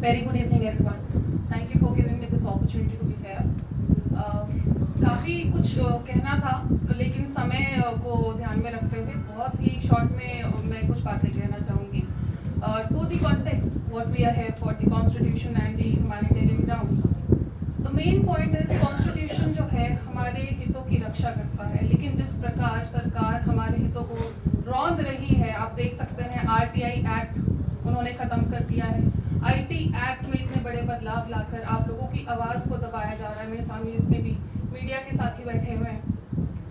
Very good evening, everyone. Thank you for giving me this opportunity to be here. काफ़ी कुछ कहना था, तो लेकिन समय को ध्यान में रखते हुए बहुत ही शॉर्ट में मैं कुछ बातें कहना चाहूँगी. To the context, what we are here for, the Constitution and the humanitarian grounds. The main point is Constitution जो है हमारे हितों की रक्षा करता है, लेकिन जिस प्रकार सरकार हमारे हितों को रौंद रही है, आप देख सकते हैं RTI एक्ट उन्होंने ख़त्म कर दिया है. IT एक्ट में इतने बड़े बदलाव लाकर आप लोगों की आवाज़ को दबाया जा रहा है. मेरे सामने जितने भी मीडिया के साथी बैठे हुए हैं,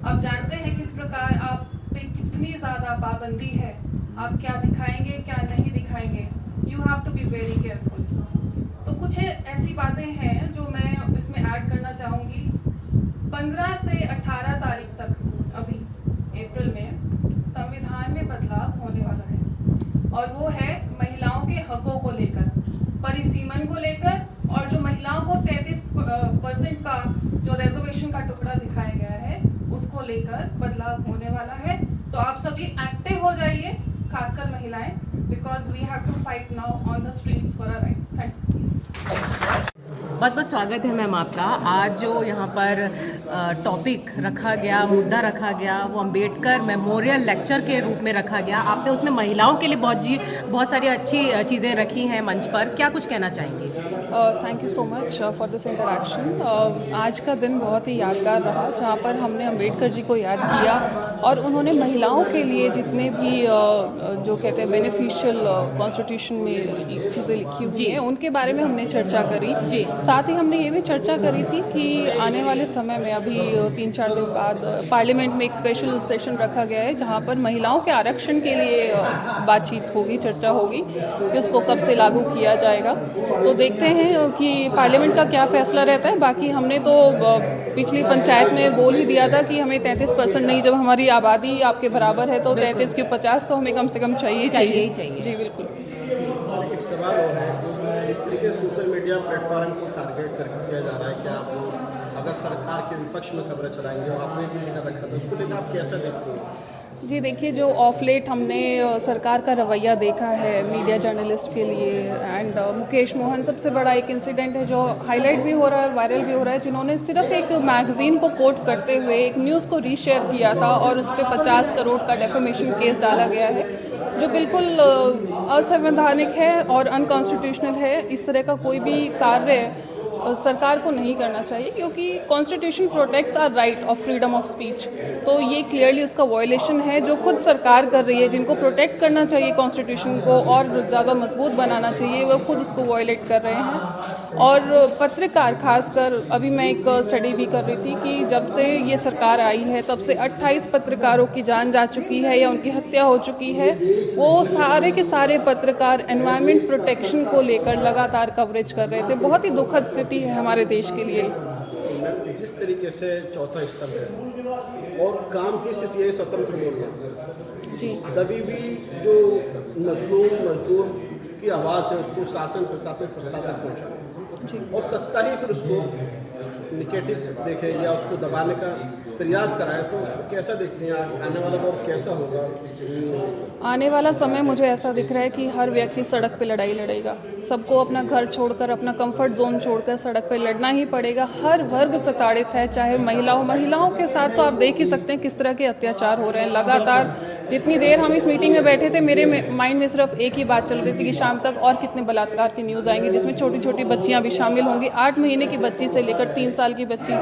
आप जानते हैं किस प्रकार आप पे कितनी ज़्यादा पाबंदी है. आप क्या दिखाएंगे, क्या नहीं दिखाएंगे. You have to be very careful. तो कुछ ऐसी बातें हैं जो मैं इसमें ऐड करना चाहूँगी. 15 से 18 तारीख तक अभी अप्रैल में संविधान में बदलाव होने वाला है, और वो है महिलाओं के हकों को लेकर, परिसीमन को लेकर, और जो महिलाओं को 33% का जो रिजर्वेशन का टुकड़ा दिखाया गया है उसको लेकर बदलाव होने वाला है. तो आप सभी एक्टिव हो जाइए, खासकर महिलाएं, because we have to fight now on the streets for our rights. Thank you. बहुत बहुत स्वागत है मैम आपका. आज जो यहाँ पर टॉपिक रखा गया, मुद्दा रखा गया, वो अम्बेडकर मेमोरियल लेक्चर के रूप में रखा गया. आपने उसमें महिलाओं के लिए बहुत सारी अच्छी चीज़ें रखी हैं मंच पर. क्या कुछ कहना चाहेंगे? Thank you so much for this interaction. आज का दिन बहुत ही यादगार रहा, जहाँ पर हमने अम्बेडकर जी को याद किया और उन्होंने महिलाओं के लिए जितने भी जो कहते हैं बेनिफिशियल कॉन्स्टिट्यूशन में चीज़ें लिखी हुई हैं उनके बारे में हमने चर्चा करी. जी. साथ ही हमने ये भी चर्चा करी थी कि आने वाले समय में अभी 3-4 दिन बाद पार्लियामेंट में एक स्पेशल सेशन रखा गया है, जहाँ पर महिलाओं के आरक्षण के लिए बातचीत होगी, चर्चा होगी कि उसको कब से लागू किया जाएगा. तो देखते हैं कि पार्लियामेंट का क्या फैसला रहता है. बाकी हमने तो पिछली पंचायत में बोल ही दिया था कि हमें 33% नहीं, जब हमारी आबादी आपके बराबर है तो 33 के 50 तो हमें कम से कम चाहिए. जी बिल्कुल. एक सवाल और है, इस तरीके से सोशल मीडिया प्लेटफॉर्म को टारगेट करके किया जा रहा है कि आप अगर सरकार के विपक्ष में खबरें चलाएंगे, और आपने भी लिखा रखा था, उसको लेकर आप कैसा देखते हो? जी देखिए, जो ऑफ लेट हमने सरकार का रवैया देखा है मीडिया जर्नलिस्ट के लिए, एंड मुकेश मोहन सबसे बड़ा एक इंसिडेंट है जो हाईलाइट भी हो रहा है, वायरल भी हो रहा है, जिन्होंने सिर्फ एक मैगजीन को कोट करते हुए एक न्यूज़ को रीशेयर किया था और उस पर 50 करोड़ का डेफेमेशन केस डाला गया है, जो बिल्कुल असंवैधानिक है और अनकॉन्स्टिट्यूशनल है. इस तरह का कोई भी कार्य सरकार को नहीं करना चाहिए, क्योंकि constitution protects our right of freedom of speech. तो ये क्लियरली उसका वायलेशन है जो खुद सरकार कर रही है. जिनको प्रोटेक्ट करना चाहिए कॉन्स्टिट्यूशन को और ज़्यादा मजबूत बनाना चाहिए, वो खुद उसको वायलेट कर रहे हैं. और पत्रकार खासकर, अभी मैं एक स्टडी भी कर रही थी कि जब से ये सरकार आई है तब से 28 पत्रकारों की जान जा चुकी है या उनकी हत्या हो चुकी है. वो सारे के सारे पत्रकार एनवायरनमेंट प्रोटेक्शन को लेकर लगातार कवरेज कर रहे थे. बहुत ही दुखद स्थिति है हमारे देश के लिए. जिस तरीके से चौथा स्तर है और काम की सिर्फ ये स्वतंत्र बोलना जी, तभी भी जो मजदूर की आवाज़ है उसको शासन प्रशासन सत्ता तक पहुँचाए, और सत्ता ही फिर उसको निगेटिव देखे या उसको दबाने का प्रयास कराए. तो कैसा देखते हैं आने वाला दौर कैसा होगा? आने वाला समय मुझे ऐसा दिख रहा है कि हर व्यक्ति सड़क पे लड़ाई लड़ेगा. सबको अपना घर छोड़कर, अपना कंफर्ट जोन छोड़कर सड़क पे लड़ना ही पड़ेगा. हर वर्ग प्रताड़ित है, चाहे महिलाओं के साथ तो आप देख ही सकते हैं किस तरह के अत्याचार हो रहे हैं लगातार. जितनी देर हम इस मीटिंग में बैठे थे, मेरे माइंड में सिर्फ एक ही बात चल रही थी कि शाम तक और कितने बलात्कार की न्यूज़ आएंगी, जिसमें छोटी छोटी बच्चियाँ भी शामिल होंगी. 8 महीने की बच्ची से लेकर 3 साल की बच्ची,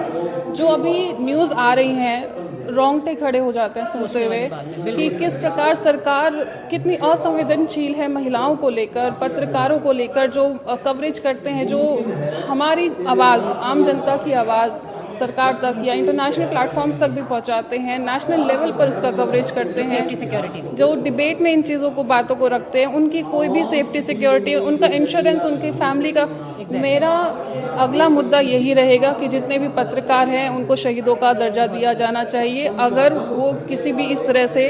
जो अभी न्यूज़ आ रही हैं, रोंगटे खड़े हो जाते हैं सुनते हुए कि किस प्रकार सरकार कितनी असंवेदनशील है महिलाओं को लेकर, पत्रकारों को लेकर, जो कवरेज करते हैं, जो हमारी आवाज़, आम जनता की आवाज़ सरकार तक या इंटरनेशनल प्लेटफॉर्म्स तक भी पहुंचाते हैं. नेशनल लेवल पर उसका कवरेज करते हैं. जो डिबेट में इन चीज़ों को, बातों को रखते हैं, उनकी कोई भी सेफ्टी सिक्योरिटी, उनका इंश्योरेंस, उनकी फैमिली का. मेरा अगला मुद्दा यही रहेगा कि जितने भी पत्रकार हैं उनको शहीदों का दर्जा दिया जाना चाहिए. अगर वो किसी भी इस तरह से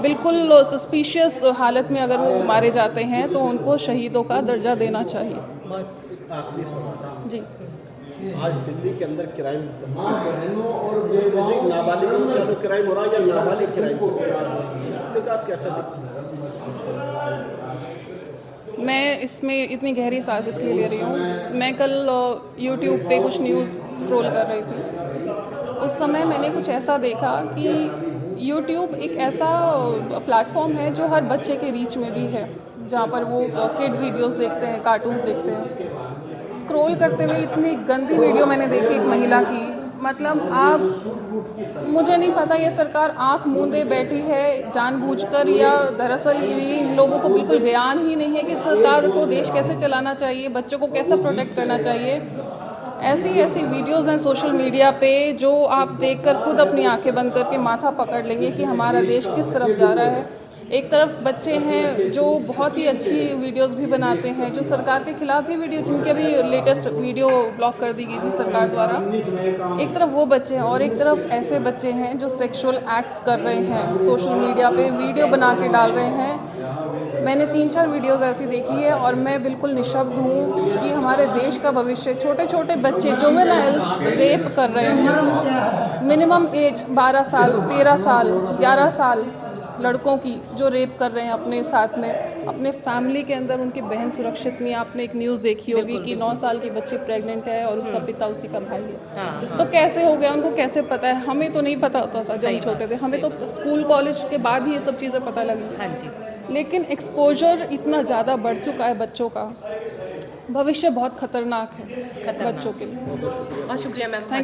बिल्कुल सस्पिशियस हालत में अगर वो मारे जाते हैं तो उनको शहीदों का दर्जा देना चाहिए. आखिरी सवाल जी. आज दिल्ली के अंदर क्राइम नाबालिग क्राइम हो रहा है या नाबालिग क्राइम हो रहा है, आप कैसा देखते हैं? मैं मैं इसमें इतनी गहरी सांस इसलिए ले रही हूँ, मैं कल यूट्यूब पे कुछ न्यूज़ स्क्रॉल कर रही थी। उस समय मैंने कुछ ऐसा देखा कि यूट्यूब एक ऐसा प्लेटफॉर्म है जो हर बच्चे के रीच में भी है, जहाँ पर वो किड वीडियोस देखते हैं, कार्टून्स देखते हैं। स्क्रॉल करते हुए इतनी गंदी वीडियो मैंने देखी एक महिला की, मतलब आप, मुझे नहीं पता ये सरकार आंख मूंदे बैठी है जानबूझकर, या दरअसल ये इन लोगों को बिल्कुल ज्ञान ही नहीं है कि सरकार को देश कैसे चलाना चाहिए, बच्चों को कैसे प्रोटेक्ट करना चाहिए। ऐसी ऐसी वीडियोस हैं सोशल मीडिया पे जो आप देखकर खुद अपनी आंखें बंद करके माथा पकड़ लेंगे कि हमारा देश किस तरफ जा रहा है। एक तरफ बच्चे हैं जो बहुत ही अच्छी वीडियोस भी बनाते हैं, जो सरकार के खिलाफ भी वीडियो, जिनके भी लेटेस्ट वीडियो ब्लॉक कर दी गई थी सरकार द्वारा। एक तरफ वो बच्चे हैं और एक तरफ ऐसे बच्चे हैं जो सेक्सुअल एक्ट्स कर रहे हैं, सोशल मीडिया पे वीडियो बना के डाल रहे हैं। मैंने 3-4 वीडियोस ऐसी देखी है और मैं बिल्कुल निशब्द हूँ कि हमारे देश का भविष्य, छोटे छोटे बच्चे जुवेनाइल्स रेप कर रहे हैं, मिनिमम एज 12 साल, 13 साल, 11 साल लड़कों की, जो रेप कर रहे हैं अपने साथ में, अपने फैमिली के अंदर उनकी बहन सुरक्षित नहीं। आपने एक न्यूज़ देखी होगी कि 9 साल की बच्ची प्रेग्नेंट है और उसका पिता उसी का भाई है। तो कैसे हो गया, उनको कैसे पता है? हमें तो नहीं पता होता था जब हम छोटे थे, हमें तो स्कूल कॉलेज के बाद ही ये सब चीज़ें पता लगी। हाँ जी। लेकिन एक्सपोजर इतना ज़्यादा बढ़ चुका है बच्चों का, भविष्य बहुत खतरनाक है बच्चों के लिए। बहुत शुक्रिया मैम। Thank you.